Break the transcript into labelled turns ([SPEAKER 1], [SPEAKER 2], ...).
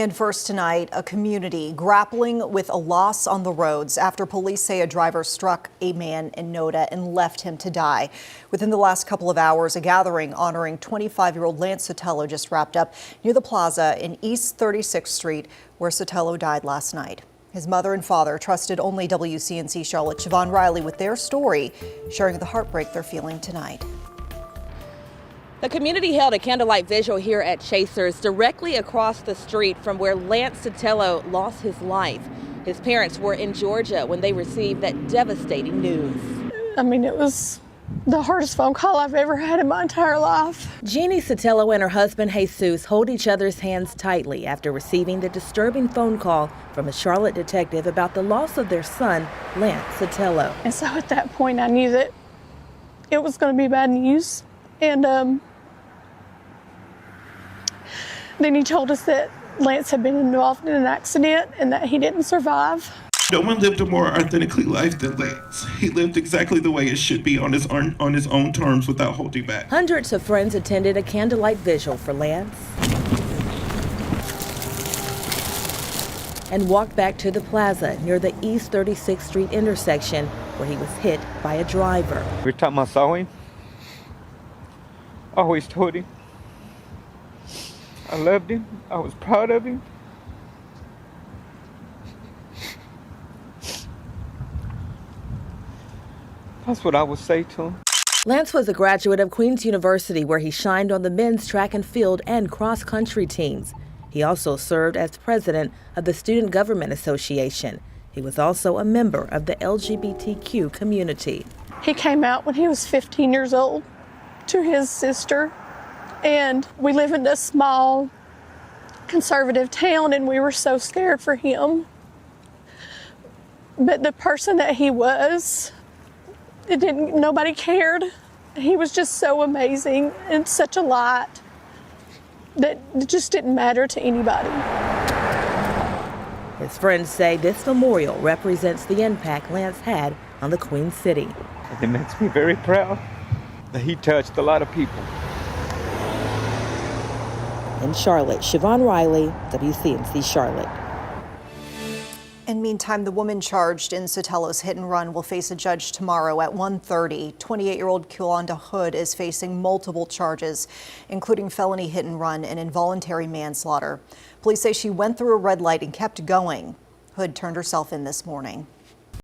[SPEAKER 1] And first tonight, a community grappling with a loss on the roads after police say a driver struck a man in Noda and left him to die. Within the last couple of hours, a gathering honoring 25-year-old Lance Sotelo just wrapped up near the plaza in East 36th Street, where Sotelo died last night. His mother and father trusted only WCNC Charlotte Siobhan Riley with their story, sharing the heartbreak they're feeling tonight.
[SPEAKER 2] The community held a candlelight vigil here at Chasers, directly across the street from where Lance Sotelo lost his life. His parents were in Georgia when they received that devastating news.
[SPEAKER 3] I mean, it was the hardest phone call I've ever had in my entire life.
[SPEAKER 2] Jeannie Sotelo and her husband Jesus hold each other's hands tightly after receiving the disturbing phone call from a Charlotte detective about the loss of their son, Lance Sotelo.
[SPEAKER 3] And so at that point, I knew that it was going to be bad news. And then he told us that Lance had been involved in an accident and that he didn't survive.
[SPEAKER 4] No one lived a more authentically life than Lance. He lived exactly the way it should be on his own terms without holding back.
[SPEAKER 2] Hundreds of friends attended a candlelight vigil for Lance and walked back to the plaza near the East 36th Street intersection where he was hit by a driver.
[SPEAKER 5] Every time I saw him, I always told him I loved him, I was proud of him. That's what I would say to him.
[SPEAKER 2] Lance was a graduate of Queen's University where he shined on the men's track and field and cross-country teams. He also served as president of the Student Government Association. He was also a member of the LGBTQ community.
[SPEAKER 3] He came out when he was 15 years old to his sister. And we live in a small conservative town, and we were so scared for him. But the person that he was, nobody cared. He was just so amazing and such a light that it just didn't matter to anybody.
[SPEAKER 2] His friends say this memorial represents the impact Lance had on the Queen City.
[SPEAKER 5] It makes me very proud that he touched a lot of people.
[SPEAKER 2] In Charlotte, Siobhan Riley, WCNC Charlotte.
[SPEAKER 1] And meantime, the woman charged in Sotelo's hit and run will face a judge tomorrow at 1:30. 28-year-old Kiwanda Hood is facing multiple charges, including felony hit and run and involuntary manslaughter. Police say she went through a red light and kept going. Hood turned herself in this morning.